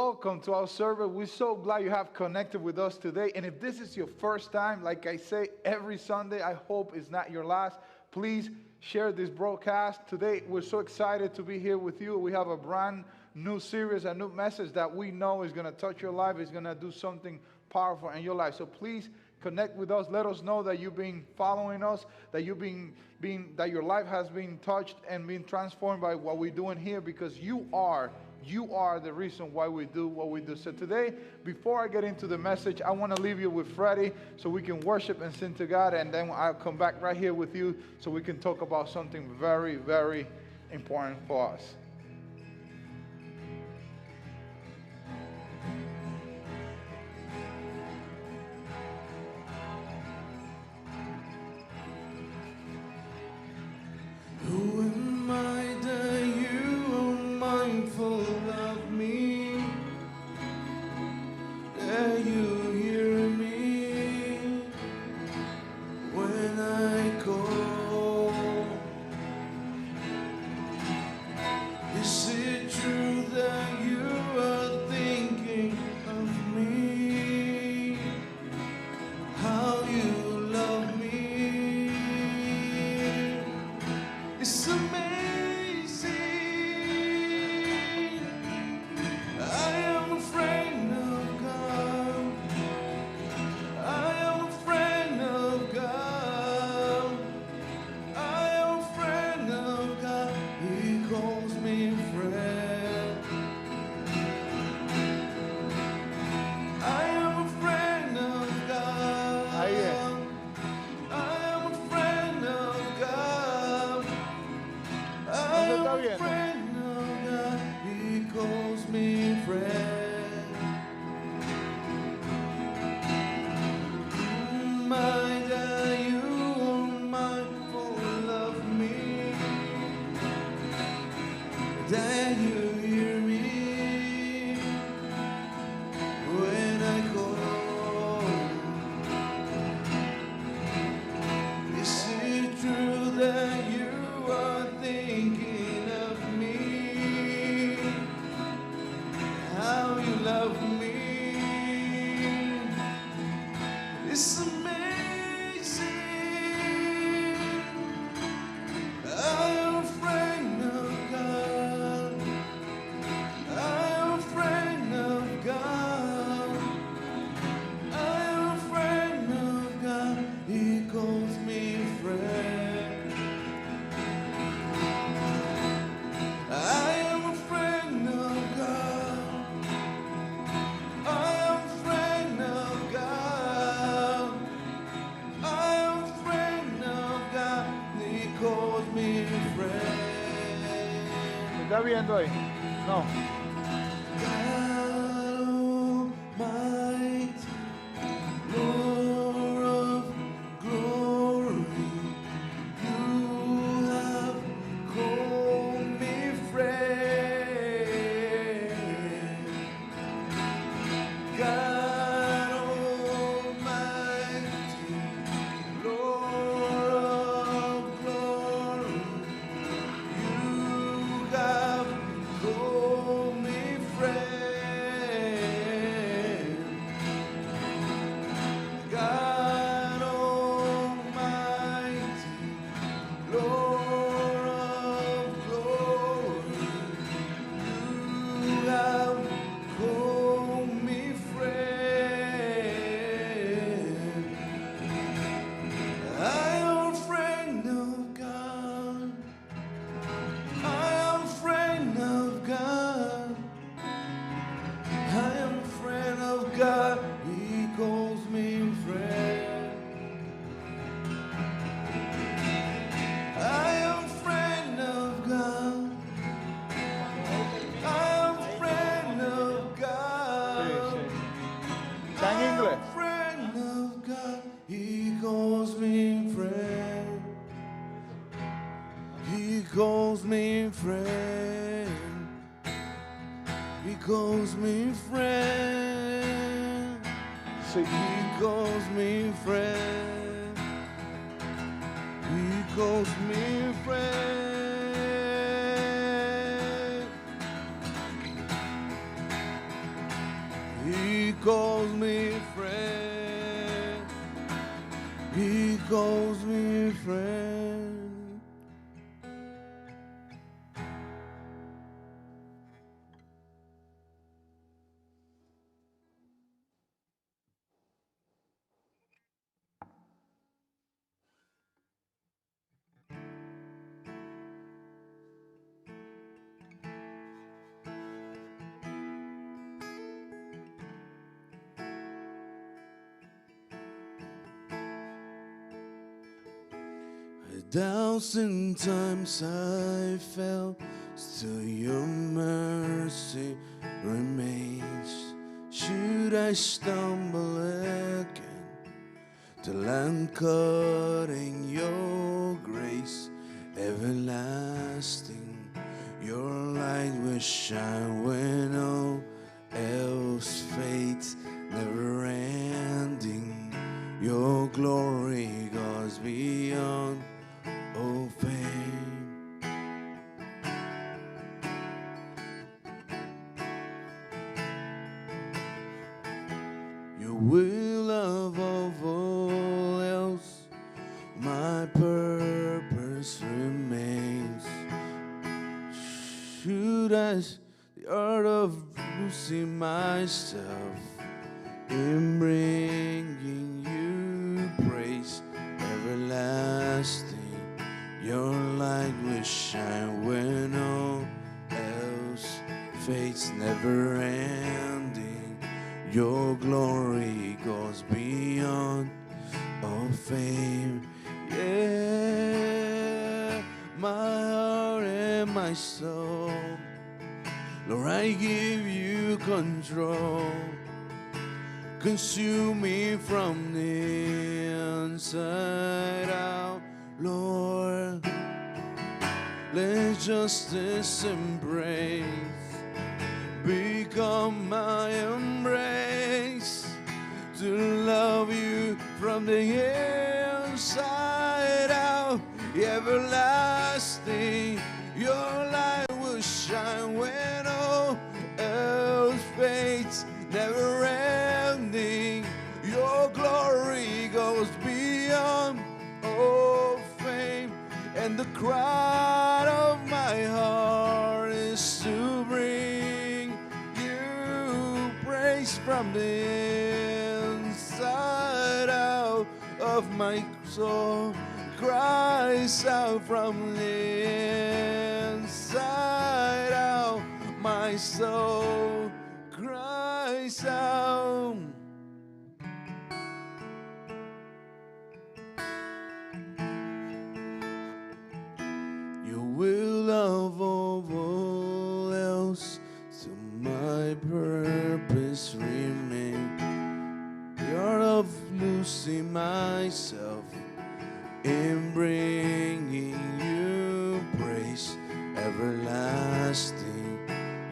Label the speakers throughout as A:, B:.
A: welcome to our server. We're so glad you have connected with us today. And if this is your first time, like I say every Sunday, I hope it's not your last. Please share this broadcast. Today, we're so excited to be here with you. We have a brand new series, a new message that we know is going to touch your life, is going to do something powerful in your life. So please connect with us. Let us know that you've been following us, that that your life has been touched and been transformed by what we're doing here, because you are the reason why we do what we do. So today, before I get into the message, I want to leave you with Freddie so we can worship and sing to God, and then I'll come back right here with you so we can talk about something very, very important for us.
B: Who am I that you are mindful of me? That you hear me when I call? Is it true that you are thinking of me? How you love me? It's amazing. I am a friend of God. I am a friend of God. I am a friend of God. He calls me friend. I am a friend of God. I am a friend of God. I am a friend of God. He calls me friend. My God, you are mindful of me. That you hear me when I call. Is it true that you are thinking of me? How you love me? It's amazing. I am a friend of God. I am a friend of God. I am a friend of God. He calls me friend. I am a friend of God. I am a friend of God. I am a friend of God. He calls me friend.
A: ¿Me está viendo ahí? No.
B: God Almighty, Lord of glory, you have called me friend. God Almighty, Lord of glory, you have called me friend. God Almighty, Lord of glory, you have called me friend. I am a friend of God. I am a friend of God. I am a friend of God. He calls me friend. I am a friend of God. I am a friend of
A: Sí,
B: God.
A: sí. Está en inglés.
B: I'm a friend of God. He calls me friend. He calls me friend. He calls me friend.
A: Sí.
B: He calls me friend. He calls me friend. He calls me friend. A thousand times I fell, still your mercy remains. Should I stumble again, till I'm caught in your grace everlasting, your light will shine when all else fades, never ending. Your glory goes beyond all fame. Your will above all else, my purpose remains. Should I the art of losing myself in bringing you praise everlasting, your light will shine when all else fades, never ending. Your glory goes beyond all fame. Yeah, my heart and my soul, Lord, I give you control. Consume me from the inside out, Lord. Let justice embrace become my embrace, to love you from the inside out. Everlasting, your light will shine when all else fades, never ending. Your glory goes beyond all fame, and the cry of my heart is to bring you praise from the inside out of my soul. Cries out from the inside out, my soul cries out. Your will above all else, to my purpose remain. The art of losing myself in bringing you praise everlasting.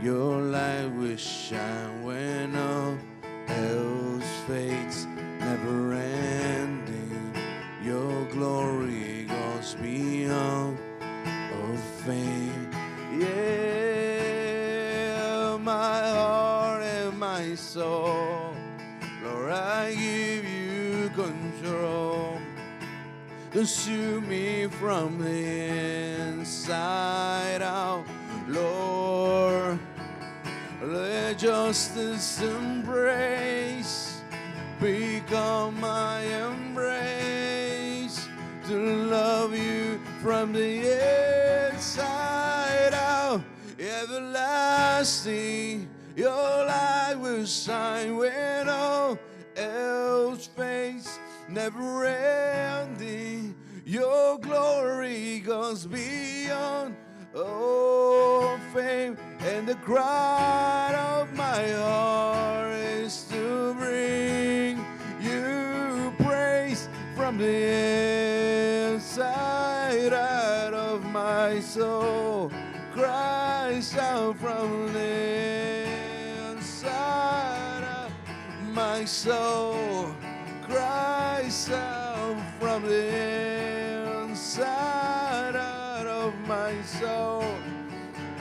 B: Your light will shine when all else fades, never ending. Your glory goes beyond all fame. Yeah, my heart and my soul, Lord, I give you control. Consume me from the inside out, Lord. Let justice embrace become my embrace, to love you from the inside out. Everlasting, your light will shine when all else fades, never ending. Your glory goes beyond all fame, and the cry of my heart is to bring you praise from the inside out of my soul. Cries out from the inside out, my soul cries out from the inside out of my soul.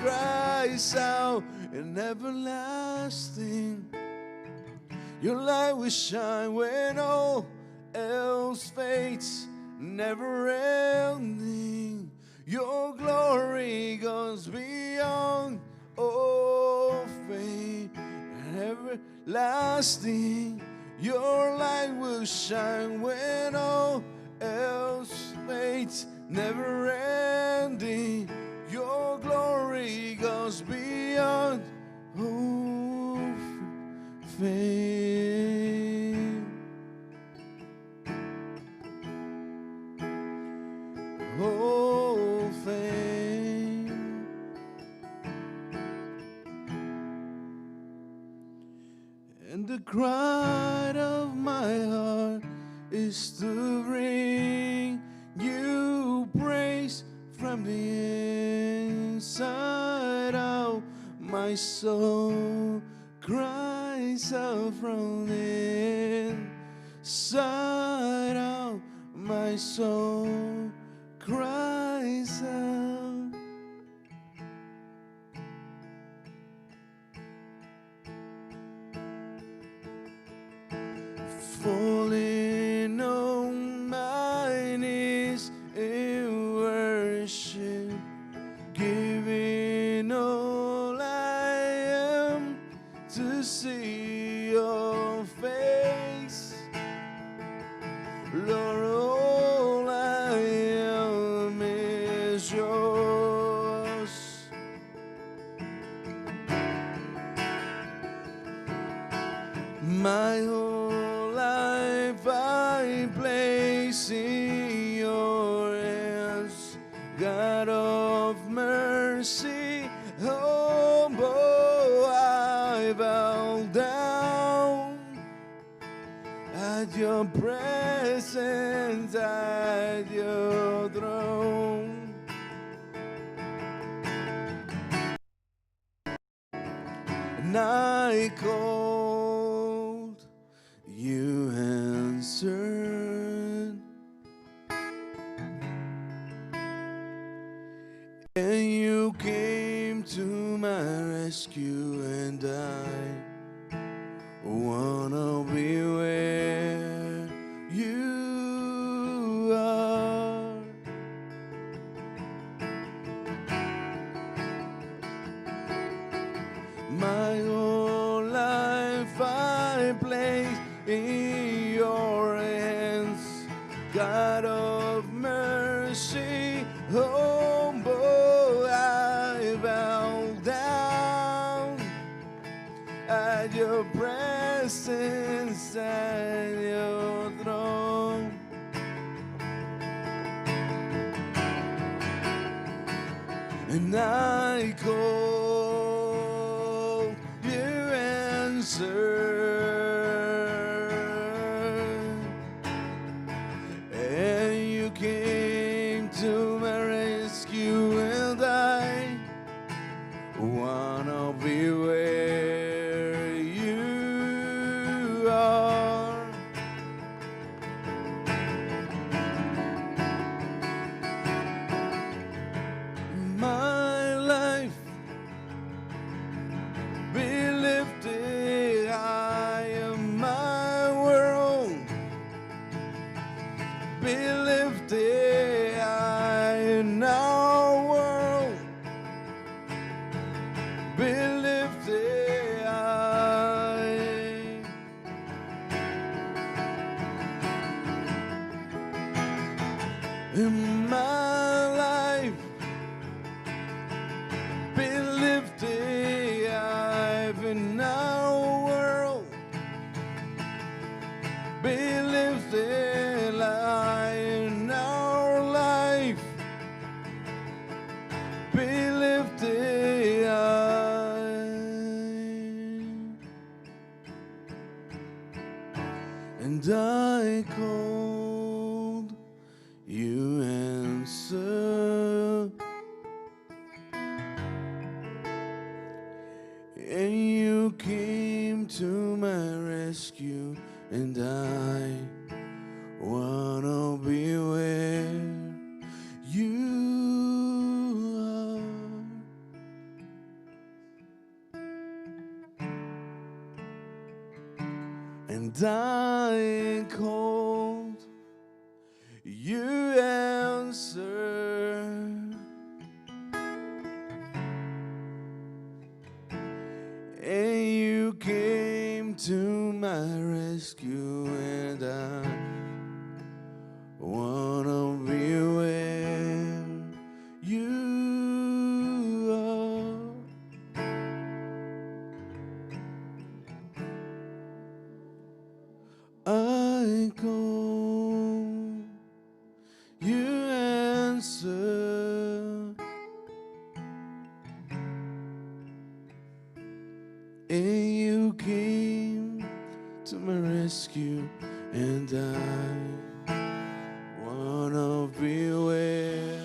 B: Cries out in everlasting. Your light will shine when all else fades. waits, never ending. Your glory goes beyond all fate and everlasting. Your light will shine when all else fades, never ending. Your glory goes beyond all fame. All fame. And the cry of my heart is to bring you praise from the inside out. My soul cries out from the inside out. My soul cries out. Falling on my knees in worship, giving all I am to see your face. Lord, all I am is yours. My whole life I place in your hands, God of mercy, humble I bow down at your presence, at your throne. And I called, you answered, and you came to my rescue, and I wanna be where you are. My whole life I place in your hands, God of mercy, humble I bow down at your presence, at your throne. And I call, you answer, and you came to my rescue, and I wanna be where you are. My life be lifted high, and my world be lifted high, and our world be lifted high. In my life be lifted high, in our world be lifted high, in our life be lifted high. And I called, you answered, and you came to my rescue, and I wanna be where you are. And I called, you answer, and you came to my rescue, and I wanna be where you are. I call, you answer, and you came to my rescue, and I wanna be where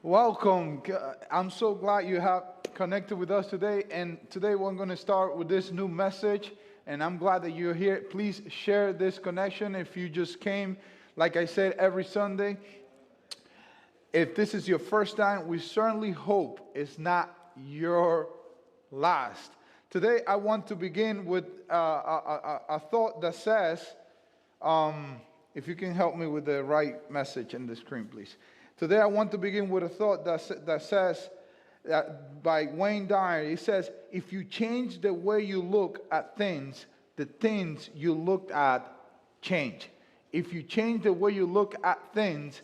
A: Welcome. I'm so glad you have connected with us today. And today we're going to start with this new message. And I'm glad that you're here. Please share this connection if you just came, like I said, every Sunday. If this is your first time, we certainly hope it's not your last. Today I want to begin with a thought that says, if you can help me with the right message in the screen, please. Today I want to begin with a thought that says, by Wayne Dyer, he says, if you change the way you look at things, the things you looked at change. If you change the way you look at things,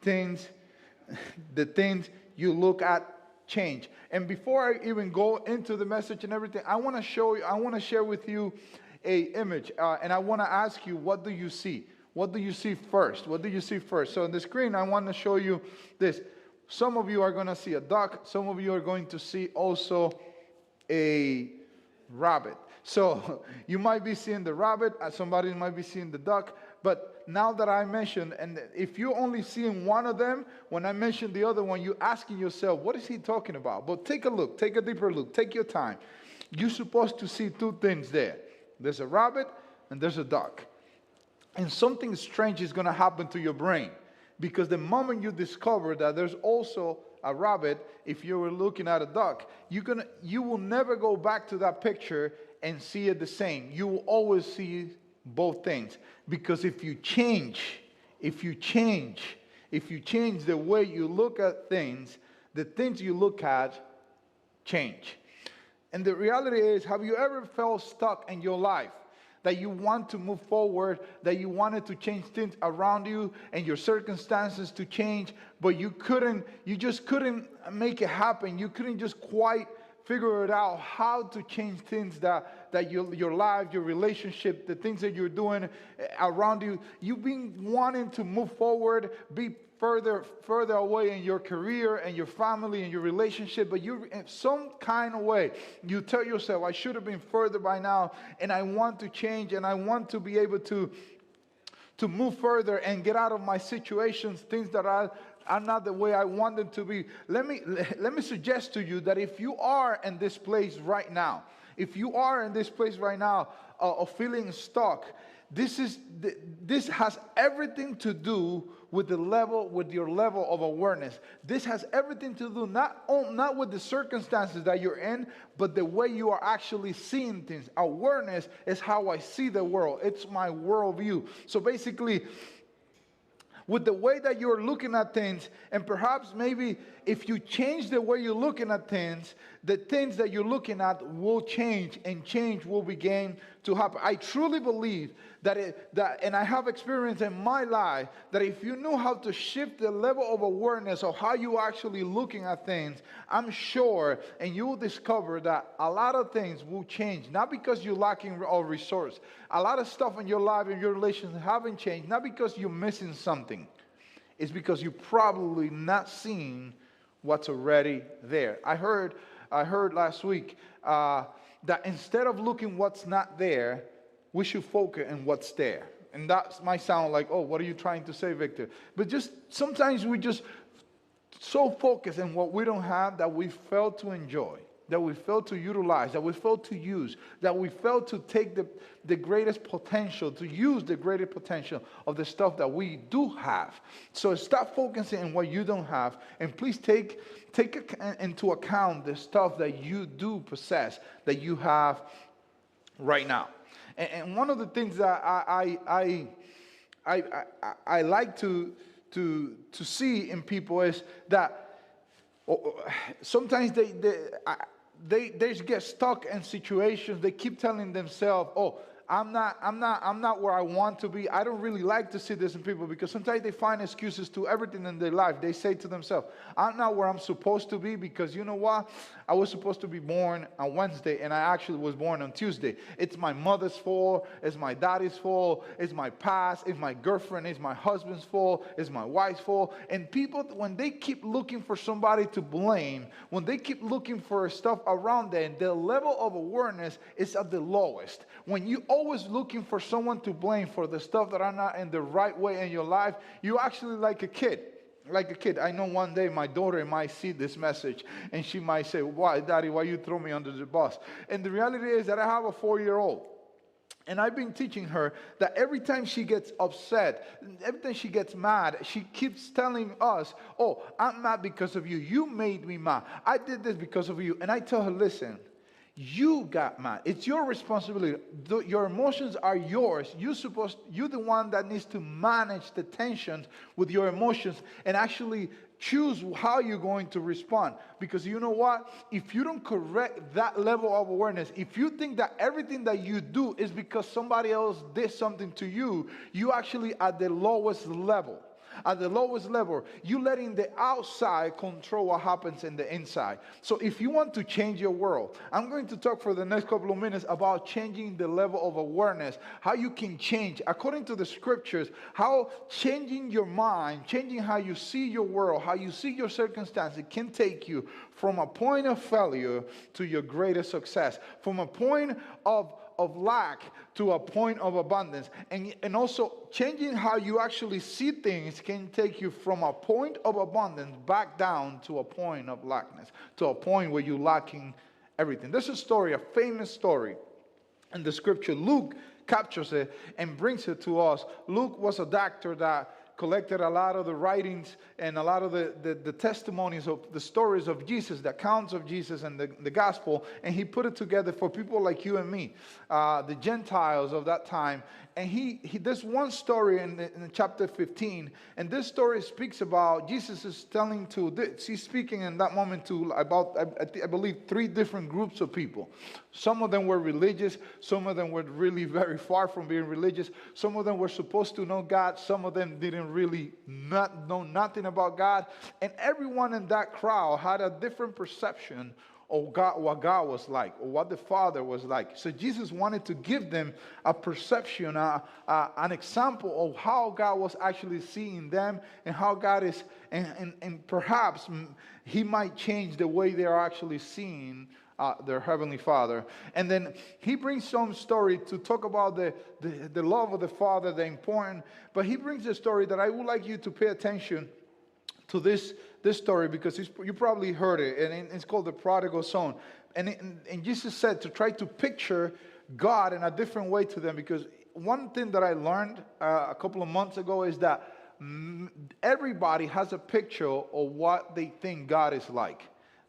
A: the things you look at change. And before I even go into the message and everything, I want to share with you a image, and I want to ask you, what do you see? What do you see first? What do you see first? So on the screen, I want to show you this. Some of you are going to see a duck. Some of you are going to see also a rabbit. So you might be seeing the rabbit, somebody might be seeing the duck. But now that I mentioned, and if you're only seeing one of them, when I mention the other one, you're asking yourself, what is he talking about? But take a look, take a deeper look, take your time. You're supposed to see two things there. There's a rabbit and there's a duck. And something strange is going to happen to your brain, because the moment you discover that there's also a rabbit, if you were looking at a duck, you will never go back to that picture and see it the same. You will always see both things, because if you change the way you look at things, the things you look at change. And the reality is, have you ever felt stuck in your life? That you want to move forward, that you wanted to change things around you and your circumstances to change, but you just couldn't make it happen. You couldn't just quite figure it out how to change things that that your life, your relationship, the things that you're doing around you, you've been wanting to move forward, be further away in your career and your family and your relationship, but you, in some kind of way, you tell yourself, I should have been further by now, and I want to change, and I want to be able to move further and get out of my situations, things that are not the way I want them to be. Let me suggest to you that if you are in this place right now, of feeling stuck, this has everything to do with your level of awareness. This has everything to do not with the circumstances that you're in, but the way you are actually seeing things. Awareness is how I see the world. It's my worldview. So basically, with the way that you're looking at things, and perhaps maybe if you change the way you're looking at things, the things that you're looking at will change, and change will begin to happen. I truly believe that and I have experience in my life, that if you know how to shift the level of awareness of how you're actually looking at things, I'm sure, and you will discover that a lot of things will change. Not because you're lacking of resource. A lot of stuff in your life and your relations haven't changed, not because you're missing something. It's because you're probably not seeing what's already there. I heard last week that instead of looking what's not there, we should focus on what's there. And that might sound like, oh, what are you trying to say, Victor? But just sometimes we just so focus on what we don't have that we fail to enjoy, that we fail to utilize, that we fail to use, that we fail to take the greatest potential, to use the greatest potential of the stuff that we do have. So stop focusing on what you don't have, and please take into account the stuff that you do possess, that you have right now. And one of the things that I like to see in people is that sometimes they just get stuck in situations. They keep telling themselves, "Oh, I'm not where I want to be." I don't really like to see this in people, because sometimes they find excuses to everything in their life. They say to themselves, "I'm not where I'm supposed to be, because you know what? I was supposed to be born on Wednesday, and I actually was born on Tuesday. It's my mother's fault. It's my daddy's fault. It's my past. It's my girlfriend. It's my husband's fault. It's my wife's fault." And people, when they keep looking for somebody to blame, when they keep looking for stuff around them, their level of awareness is at the lowest. When you always looking for someone to blame for the stuff that are not in the right way in your life, you're actually like a kid. I know one day my daughter might see this message, and she might say, "Why, Daddy, why you throw me under the bus?" And the reality is that I have a 4-year-old. And I've been teaching her that every time she gets upset, every time she gets mad, she keeps telling us, "Oh, I'm mad because of you. You made me mad. I did this because of you." And I tell her, "Listen, you got mad. It's your responsibility. Your emotions are yours. You're the one that needs to manage the tensions with your emotions and actually choose how you're going to respond." Because you know what? If you don't correct that level of awareness, if you think that everything that you do is because somebody else did something to you, you actually at the lowest level. At the lowest level, you letting the outside control what happens in the inside. So if you want to change your world, I'm going to talk for the next couple of minutes about changing the level of awareness, how you can change, according to the scriptures, how changing your mind, changing how you see your world, how you see your circumstances can take you from a point of failure to your greatest success, from a point of lack to a point of abundance. And also changing how you actually see things can take you from a point of abundance back down to a point of lackness, to a point where you're lacking everything. There's a story, a famous story in the scripture. Luke captures it and brings it to us. Luke was a doctor that collected a lot of the writings and a lot of the testimonies of the stories of Jesus, the accounts of Jesus and the gospel, and he put it together for people like you and me, the Gentiles of that time. And there's one story in chapter 15, and this story speaks about Jesus is he's speaking in that moment to about, I believe, 3 different groups of people. Some of them were religious, some of them were really very far from being religious, some of them were supposed to know God, some of them didn't really know nothing about God, and everyone in that crowd had a different perception or God, what God was like, or what the Father was like. So Jesus wanted to give them a perception, an example of how God was actually seeing them, and how God is, and perhaps He might change the way they are actually seeing their Heavenly Father. And then He brings some story to talk about the love of the Father, the important, but He brings a story that I would like you to pay attention to this story, because you probably heard it, and it's called the prodigal son. And Jesus said to try to picture God in a different way to them, because one thing that I learned a couple of months ago is that everybody has a picture of what they think God is like.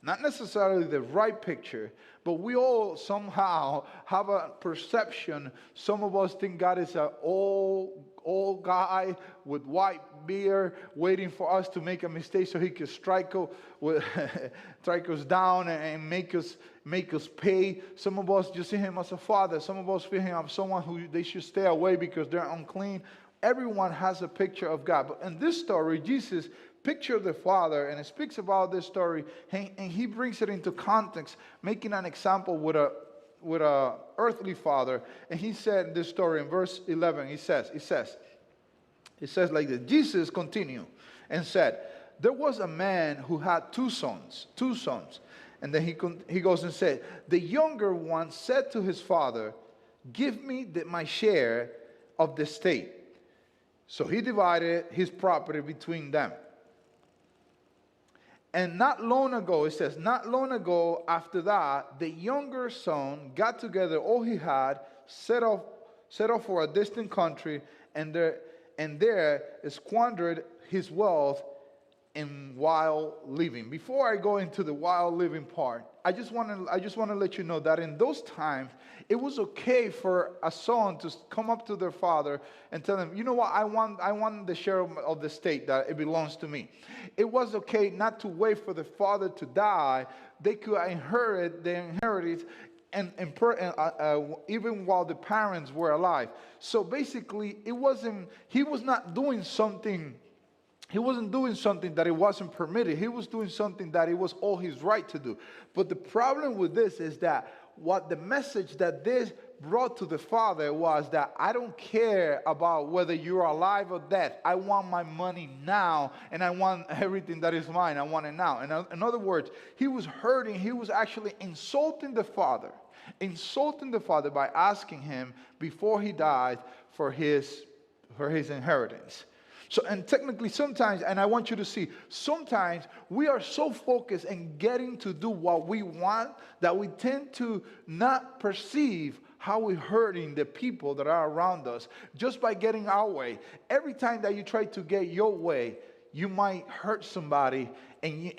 A: Not necessarily the right picture, but we all somehow have a perception. Some of us think God is an old guy with white beard waiting for us to make a mistake so He can strike us down and make us pay. Some of us just see Him as a father. Some of us feel Him as someone who they should stay away because they're unclean. Everyone has a picture of God. But in this story, Jesus pictured the Father, and it speaks about this story, and He brings it into context, making an example with a earthly father. And He said in this story in verse 11, He says like this. Jesus continued and said, there was a man who had two sons. And then he goes and said, the younger one said to his father, give me my share of the estate. So he divided his property between them. And not long ago, it says, not long ago after that, the younger son got together all he had, set off for a distant country, and there squandered his wealth in wild living. Before I go into the wild living part, I just want to let you know that in those times, it was okay for a son to come up to their father and tell him, you know what, I want the share of the estate that it belongs to me. It was okay not to wait for the father to die. They could inherit the inheritance and even while the parents were alive. So basically, he wasn't doing something that it wasn't permitted. He was doing something that it was all his right to do. But the problem with this is that what the message that this brought to the father was that I don't care about whether you're alive or dead. I want my money now, and I want everything that is mine. I want it now. And in other words, he was hurting. He was actually insulting the father by asking him before he died for his inheritance. So, and technically sometimes, and I want you to see, sometimes we are so focused in getting to do what we want that we tend to not perceive how we're hurting the people that are around us just by getting our way. Every time that you try to get your way, you might hurt somebody, and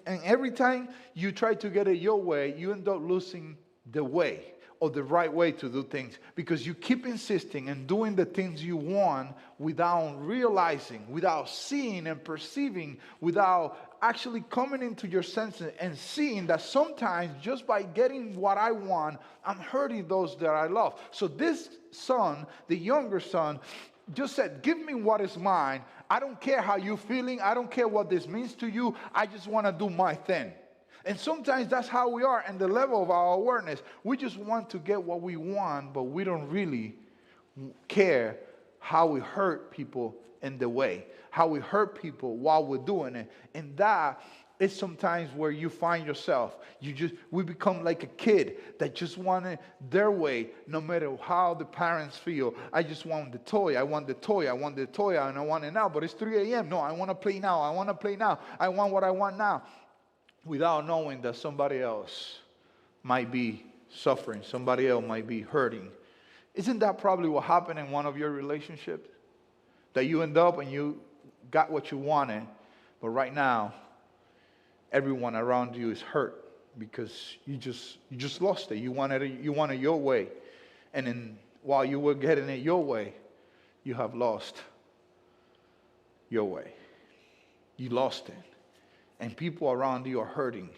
A: every time you try to get it your way, you end up losing the way, or the right way to do things, because you keep insisting and doing the things you want without realizing, without seeing and perceiving, without actually coming into your senses and seeing that sometimes just by getting what I want, I'm hurting those that I love. So this son, the younger son, just said, give me what is mine. I don't care how you're feeling. I don't care what this means to you. I just want to do my thing. And sometimes that's how we are in the level of our awareness. We just want to get what we want, but we don't really care how we hurt people in the way, how we hurt people while we're doing it. And that is sometimes where you find yourself. We become like a kid that just wanted their way, no matter how the parents feel. I just want the toy. I want the toy. I want the toy, and I want it now. But it's 3 a.m. No, I want to play now. I want to play now. I want what I want now. Without knowing that somebody else might be suffering, somebody else might be hurting. Isn't that probably what happened in one of your relationships? That you end up and you got what you wanted, but right now, everyone around you is hurt because you just lost it. You wanted it your way. And then while you were getting it your way, you have lost your way. You lost it. And people around you are hurting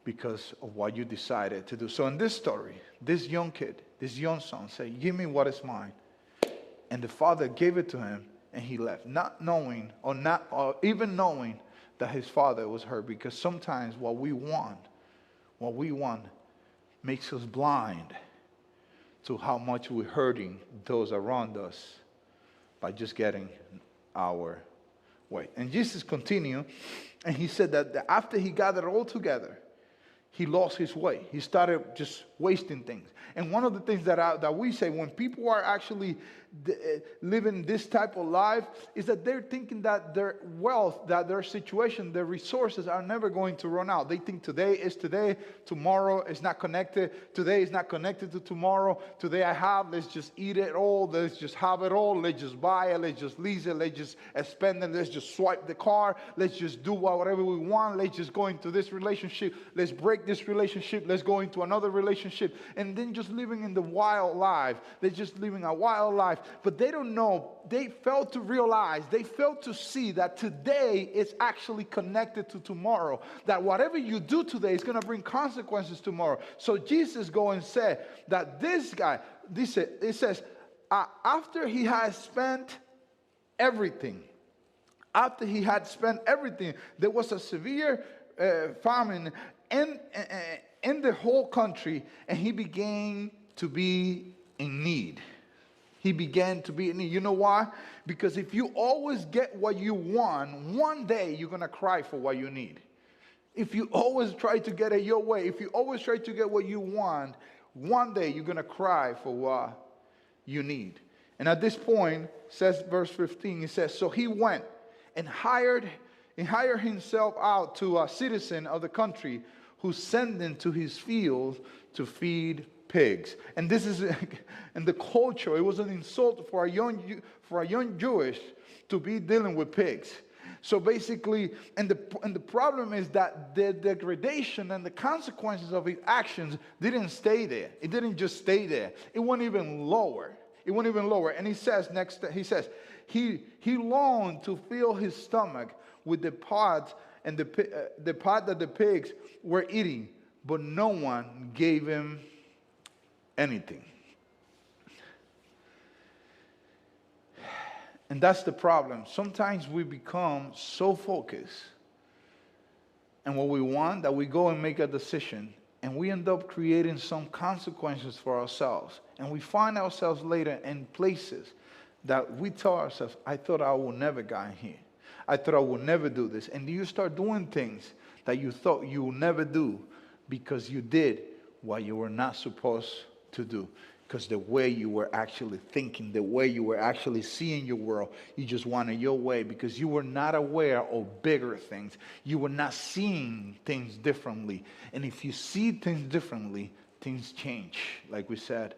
A: because of what you decided to do. So in this story, this young kid, this young son said, give me what is mine. And the father gave it to him, and he left, not even knowing that his father was hurt. Because sometimes what we want what we want makes us blind to how much we're hurting those around us by just getting our way. And Jesus continued, and he said that after he gathered all together, he lost his way. He started just wasting things. And one of the things that we say when people are actually living this type of life is that they're thinking that their wealth, that their situation, their resources are never going to run out. They think today is today, tomorrow is not connected, today is not connected to tomorrow. Today I have, let's just eat it all, let's just have it all, let's just buy it, let's just lease it, let's just spend it, let's just swipe the car, let's just do whatever we want, let's just go into this relationship, let's break this relationship, let's go into another relationship, and then just living in the wild life. They're just living a wild life. But they don't know, they fail to realize, they fail to see that today is actually connected to tomorrow. That whatever you do today is going to bring consequences tomorrow. So Jesus go and say that this guy, it says, after he has spent everything, there was a severe famine in the whole country, and he began to be in need. He began to be in need. You know why? Because if you always get what you want, one day you're going to cry for what you need. If you always try to get it your way, if you always try to get what you want, one day you're going to cry for what you need. And at this point, says verse 15, it says, so he went and hired himself out to a citizen of the country who sent him to his fields to feed pigs. And this is in the culture, it was an insult for a young Jewish to be dealing with pigs. So basically, and the problem is that the degradation and the consequences of his actions didn't stay there. It didn't just stay there. It went even lower. And he says he longed to fill his stomach with the pods and the pot that the pigs were eating, but no one gave him anything. And that's the problem. Sometimes we become so focused on what we want that we go and make a decision, and we end up creating some consequences for ourselves. And we find ourselves later in places that we tell ourselves, I thought I would never get here. I thought I would never do this. And you start doing things that you thought you would never do because you did what you were not supposed to do. Because the way you were actually thinking, the way you were actually seeing your world, you just wanted your way because you were not aware of bigger things. You were not seeing things differently. And if you see things differently, things change, like we said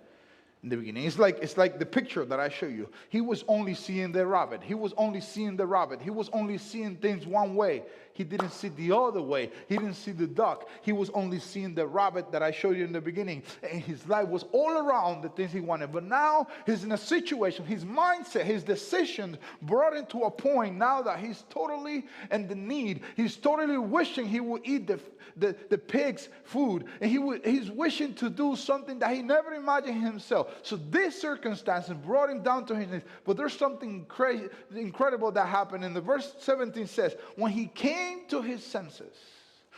A: in the beginning. It's like the picture that I show you. He was only seeing the rabbit. He was only seeing things one way. He didn't see the other way. He didn't see the duck. He was only seeing the rabbit that I showed you in the beginning. And his life was all around the things he wanted. But now he's in a situation, his mindset, his decisions brought him to a point now that he's totally in the need. He's totally wishing he would eat the pig's food. And he's wishing to do something that he never imagined himself. So this circumstance brought him down to his knees. But there's something crazy, incredible that happened. And the verse 17 says, when he came to his senses,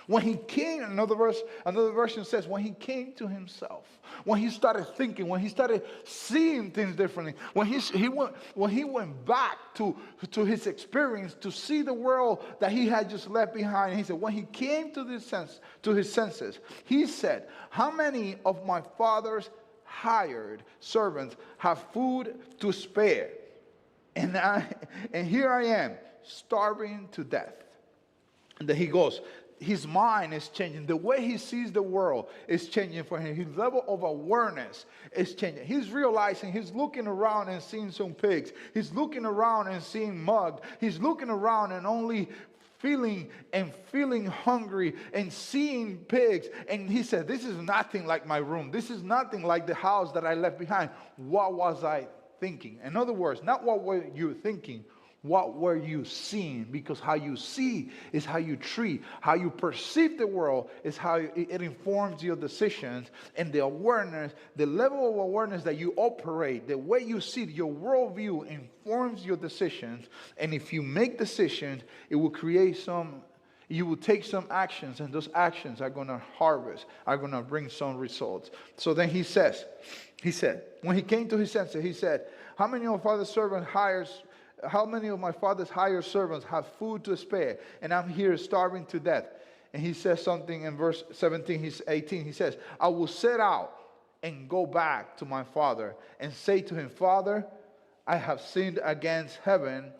A: another version says, when he came to himself, when he started thinking, when he started seeing things differently, when he went back to his experience to see the world that he had just left behind. He said, when he came to his senses, he said, how many of my father's hired servants have food to spare, and here I am starving to death? And then he goes, his mind is changing. The way he sees the world is changing for him. His level of awareness is changing. He's realizing, he's looking around and seeing some pigs. He's looking around and seeing mud. He's looking around and only feeling hungry and seeing pigs. And he said, this is nothing like my room. This is nothing like the house that I left behind. What was I thinking? In other words, not what were you thinking, what were you seeing? Because how you see is how you treat. How you perceive the world is how it informs your decisions. And the awareness, the level of awareness that you operate, the way you see it, your worldview informs your decisions. And if you make decisions, it will create some You will take some actions, and those actions are going to harvest, are going to bring some results. So then he said, when he came to his senses, he said, how many of my father's hired servants have food to spare, and I'm here starving to death? And he says something in verse 18, he says, I will set out and go back to my father and say to him, Father, I have sinned against heaven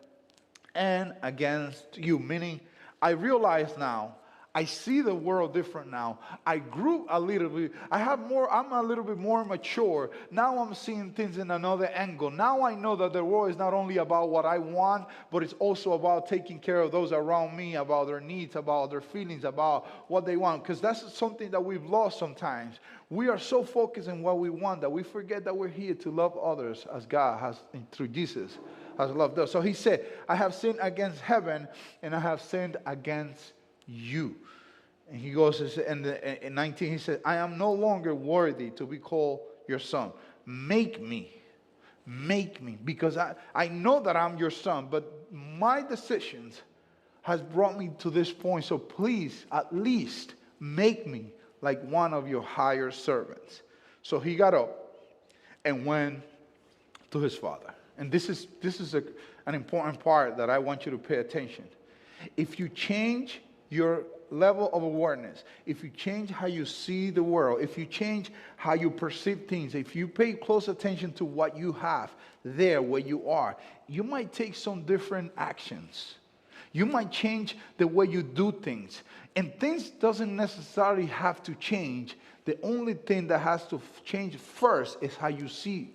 A: and against you. Meaning, I realize now, I see the world different now. I grew a little bit. I'm a little bit more mature. Now I'm seeing things in another angle. Now I know that the world is not only about what I want, but it's also about taking care of those around me, about their needs, about their feelings, about what they want. Because that's something that we've lost sometimes. We are so focused on what we want that we forget that we're here to love others as God has, through Jesus, has loved us. So he said, I have sinned against heaven and I have sinned against you. And he goes, in 19, he said, I am no longer worthy to be called your son. Make me, because I know that I'm your son, but my decisions has brought me to this point. So please, at least make me like one of your hired servants. So he got up and went to his father. And this is an important part that I want you to pay attention. If you change your level of awareness, if you change how you see the world, if you change how you perceive things, if you pay close attention to what you have there where you are, you might take some different actions. You might change the way you do things. And things doesn't necessarily have to change. The only thing that has to change first is how you see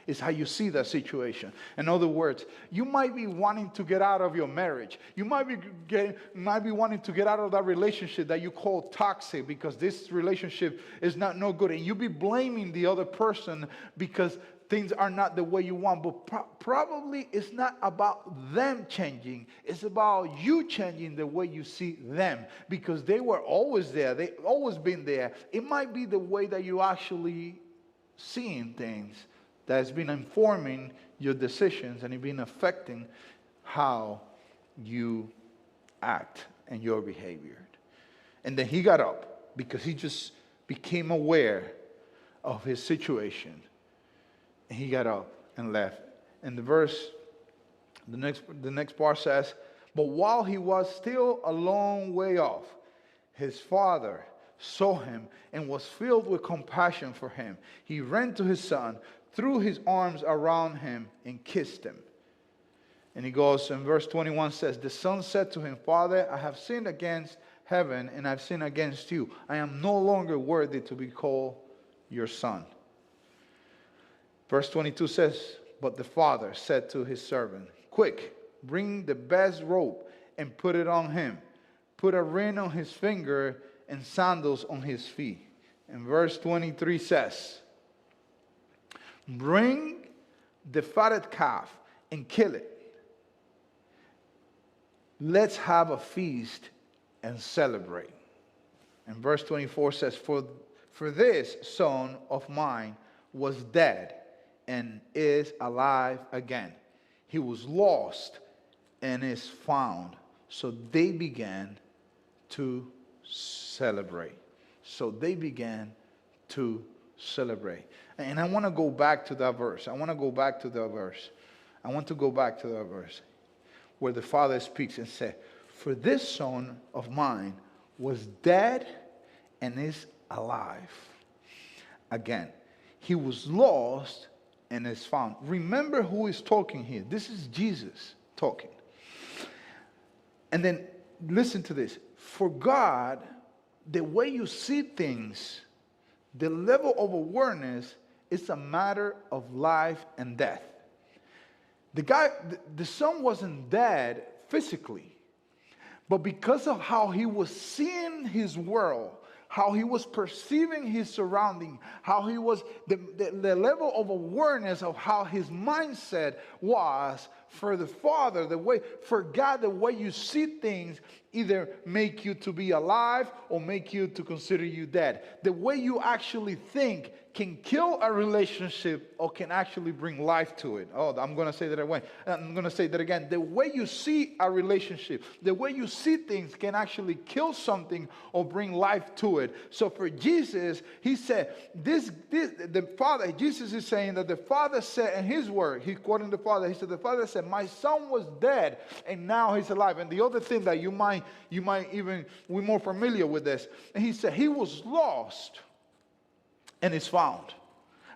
A: that situation. In other words, you might be wanting to get out of your marriage. You might be wanting to get out of that relationship that you call toxic because this relationship is no good. And you be blaming the other person because things are not the way you want. But probably it's not about them changing. It's about you changing the way you see them, because they were always there. They've always been there. It might be the way that you actually seeing things that has been informing your decisions and it been affecting how you act and your behavior. And then he got up because he just became aware of his situation. And he got up and left. And the next part says, but while he was still a long way off, his father saw him and was filled with compassion for him. He ran to his son, threw his arms around him and kissed him. And he goes, and verse 21 says, the son said to him, Father, I have sinned against heaven and I've sinned against you. I am no longer worthy to be called your son. Verse 22 says, but the father said to his servant, quick, bring the best robe and put it on him. Put a ring on his finger and sandals on his feet. And verse 23 says, bring the fatted calf and kill it. Let's have a feast and celebrate. And verse 24 says, for this son of mine was dead and is alive again. He was lost and is found. So they began to celebrate. And I want to go back to that verse. I want to go back to that verse where the father speaks and said, for this son of mine was dead and is alive again. He was lost and is found. Remember who is talking here. This is Jesus talking. And then listen to this. For God, the way you see things, the level of awareness is a matter of life and death. The son wasn't dead physically, but because of how he was seeing his world, how he was perceiving his surrounding, how he was, the level of awareness of how his mindset was, for the Father, for God, the way you see things either make you to be alive or make you to consider you dead. The way you actually think can kill a relationship or can actually bring life to it. Oh, I'm going to say that again. I'm going to say that again. The way you see a relationship, the way you see things can actually kill something or bring life to it. So for Jesus, he said, the Father, Jesus is saying that the Father said in his word, he's quoting the Father, he said, the Father said, my son was dead and now he's alive. And the other thing that you might even, we're more familiar with this. And he said, he was lost and is found.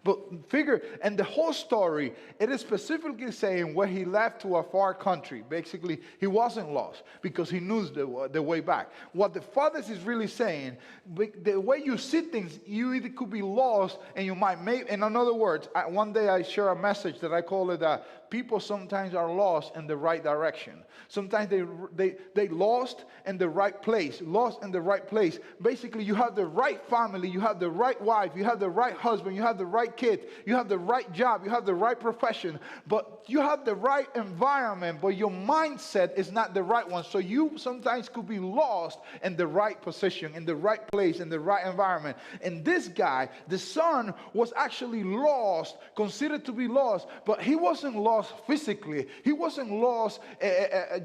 A: But figure, and the whole story, it is specifically saying where he left to a far country. Basically, he wasn't lost because he knew the way back. What the Father is really saying, the way you see things, you either could be lost and you might make, in other words, one day I share a message that I call it people sometimes are lost in the right direction. Sometimes they lost in the right place. Lost in the right place. Basically, you have the right family, you have the right wife, you have the right husband, you have the right kids, you have the right job, you have the right profession, but you have the right environment, but your mindset is not the right one. So you sometimes could be lost in the right position, in the right place, in the right environment. And this guy, the son, was actually lost, considered to be lost, but he wasn't lost physically. He wasn't lost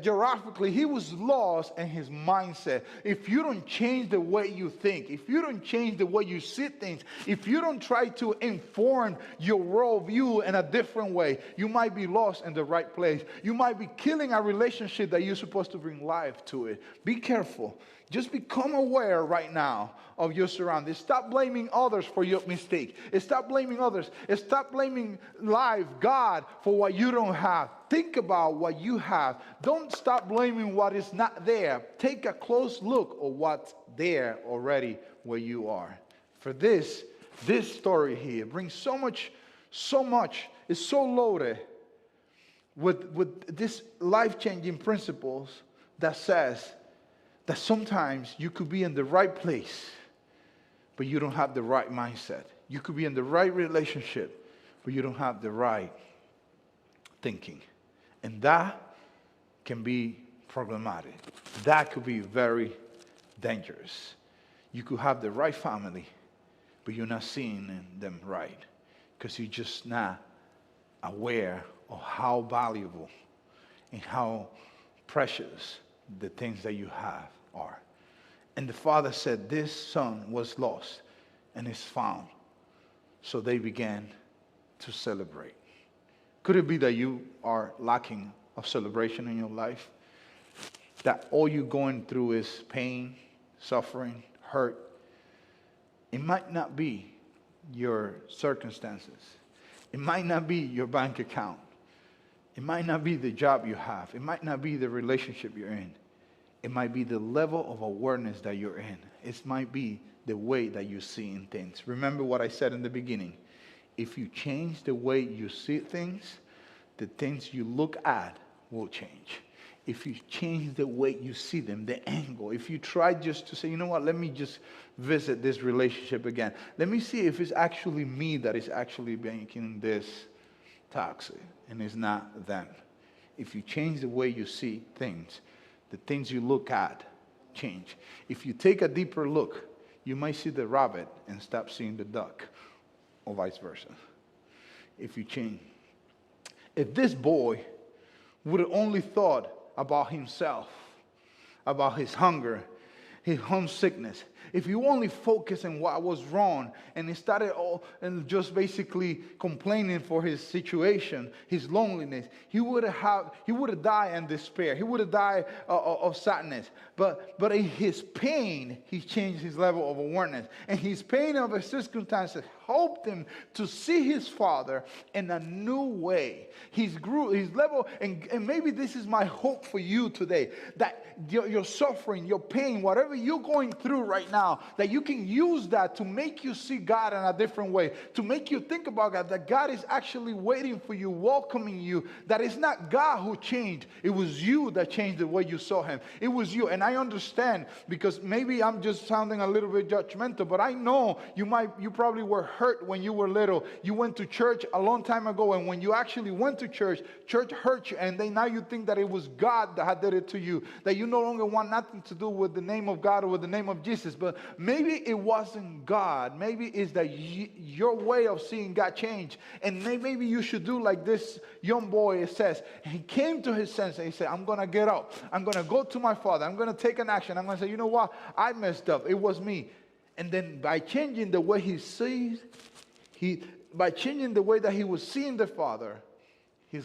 A: geographically. He was lost in his mindset. If you don't change the way you think, if you don't change the way you see things, if you don't try to inform your worldview in a different way, you might be lost in the right place. You might be killing a relationship that you're supposed to bring life to it. Be careful. Just become aware right now of your surroundings. Stop blaming others for your mistake. Stop blaming others. Stop blaming life, God, for what you don't have. Think about what you have. Don't stop blaming what is not there. Take a close look at what's there already where you are. For this story here brings so much, it's so loaded with this life-changing principles that says that sometimes you could be in the right place, but you don't have the right mindset. You could be in the right relationship, but you don't have the right thinking. And that can be problematic. That could be very dangerous. You could have the right family, but you're not seeing them right because you're just not aware of how valuable and how precious the things that you have are. And the father said, this son was lost and is found. So they began to celebrate. Could it be that you are lacking of celebration in your life? That all you're going through is pain, suffering, hurt? It might not be your circumstances. It might not be your bank account. It might not be the job you have. It might not be the relationship you're in. It might be the level of awareness that you're in. It might be the way that you see in things. Remember what I said in the beginning. If you change the way you see things, the things you look at will change. If you change the way you see them, the angle, if you try just to say, you know what, let me just visit this relationship again. Let me see if it's actually me that is actually making this toxic and it's not them. If you change the way you see things, the things you look at change. If you take a deeper look, you might see the rabbit and stop seeing the duck, or vice versa. If you change. If this boy would have only thought about himself, about his hunger, his homesickness, if you only focus on what was wrong and he started and just basically complaining for his situation, his loneliness, he would have died in despair. He would have died of sadness. But in his pain, he changed his level of awareness. And his pain of his circumstances helped him to see his father in a new way. His level, and maybe this is my hope for you today, that your suffering, your pain, whatever you're going through right now, that you can use that to make you see God in a different way, to make you think about God, that God is actually waiting for you, welcoming you, that it's not God who changed, it was you that changed the way you saw him. It was you. And I understand, because maybe I'm just sounding a little bit judgmental, but I know you probably were hurt when you were little. You went to church a long time ago, and when you actually went to church, church hurt you, and then now you think that it was God that had did it to you, that you no longer want nothing to do with the name of God or with the name of Jesus. But maybe it wasn't God. Maybe it's that your way of seeing God changed, and maybe you should do like this young boy says. He came to his senses, and he said, I'm going to get up. I'm going to go to my Father. I'm going to take an action. I'm going to say, you know what? I messed up. It was me. And then by changing the way he sees, by changing the way that he was seeing the Father, the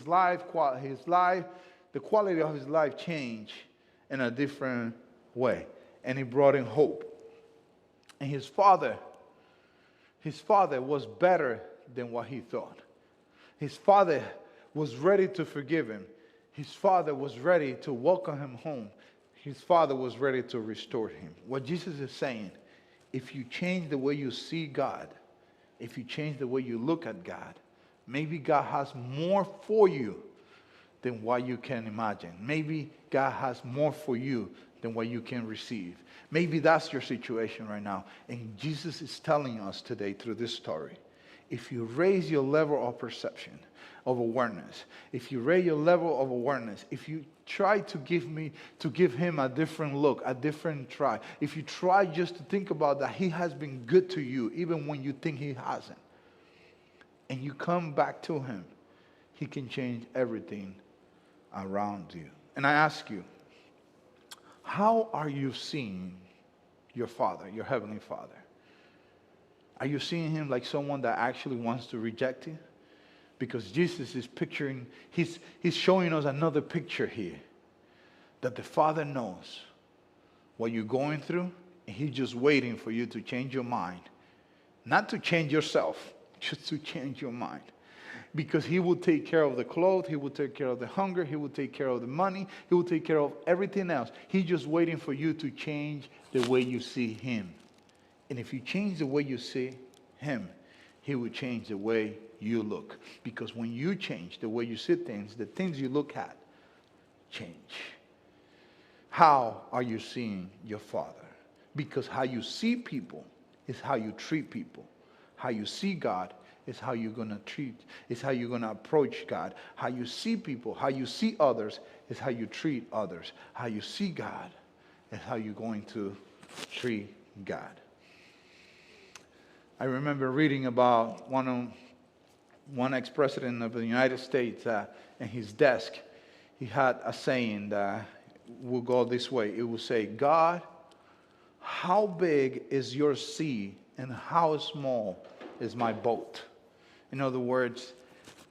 A: quality of his life changed in a different way. And he brought in hope. And his father was better than what he thought. His father was ready to forgive him. His father was ready to welcome him home. His father was ready to restore him. What Jesus is saying, if you change the way you see God, if you change the way you look at God, maybe God has more for you than what you can imagine. Maybe God has more for you than what you can receive. Maybe that's your situation right now. And Jesus is telling us today through this story, if you raise your level of perception, of awareness, if you raise your level of awareness, if you try to give him a different look, a different try, if you try just to think about that he has been good to you, even when you think he hasn't, and you come back to him, he can change everything around you. And I ask you, how are you seeing your Father, your Heavenly Father? Are you seeing him like someone that actually wants to reject you? Because Jesus is picturing, he's showing us another picture here. That the Father knows what you're going through, and he's just waiting for you to change your mind. Not to change yourself, just to change your mind. Because he will take care of the clothes, he will take care of the hunger, he will take care of the money, he will take care of everything else. He's just waiting for you to change the way you see him. And if you change the way you see him, he will change the way you look. Because when you change the way you see things, the things you look at change. How are you seeing your Father? Because how you see people is how you treat people. How you see God is how you're going to treat, is how you're going to approach God. How you see people, how you see others is how you treat others. How you see God is how you're going to treat God. I remember reading about one ex-president of the United States, in his desk, he had a saying that will go this way. It will say, God, how big is your sea and how small is my boat? In other words,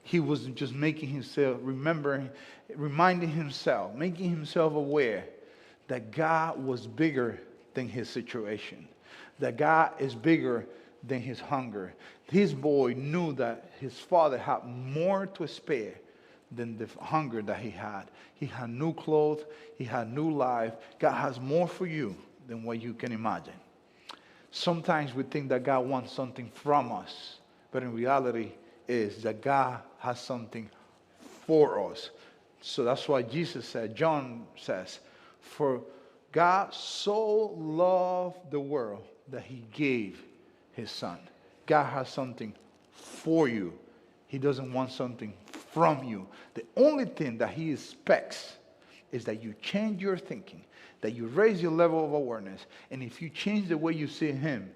A: he was just making himself, reminding himself, making himself aware that God was bigger than his situation. That God is bigger than his hunger. His boy knew that his father had more to spare than the hunger that he had. He had new clothes. He had new life. God has more for you than what you can imagine. Sometimes we think that God wants something from us, but in reality is that God has something for us. So that's why Jesus said, John says, for God so loved the world that he gave his son. God has something for you. He doesn't want something from you. The only thing that he expects is that you change your thinking, that you raise your level of awareness, and if you change the way you see him,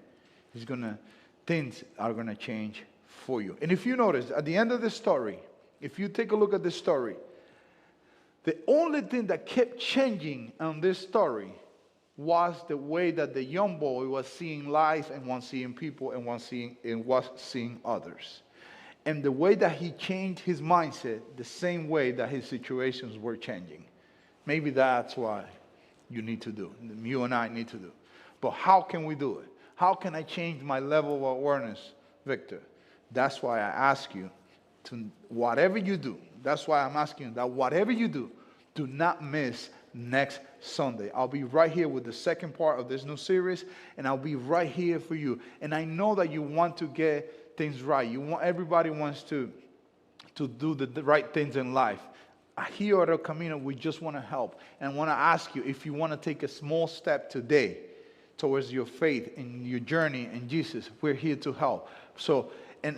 A: things are going to change for you. And if you notice, at the end of the story, if you take a look at this story, the only thing that kept changing on this story was the way that the young boy was seeing life and was seeing people and was seeing others. And the way that he changed his mindset, the same way that his situations were changing. Maybe that's what you need to do. You and I need to do. But how can we do it? How can I change my level of awareness, Victor? That's why I ask you to, whatever you do, that's why I'm asking you that whatever you do, do not miss next Sunday. I'll be right here with the second part of this new series, and I'll be right here for you. And I know that you want to get things right. Everybody wants to do the right things in life. Here at El Camino, we just want to help. And I want to ask you, if you want to take a small step today towards your faith and your journey in Jesus, we're here to help. So, and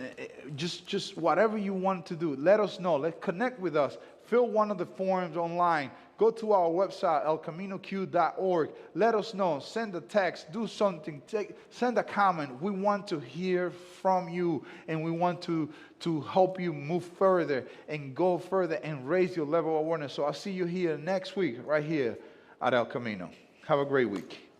A: just whatever you want to do, let us know. Let's connect with us. Fill one of the forms online. Go to our website, elcaminoq.org. Let us know. Send a text. Do something. Send a comment. We want to hear from you, and we want to help you move further and go further and raise your level of awareness. So I'll see you here next week, right here at El Camino. Have a great week.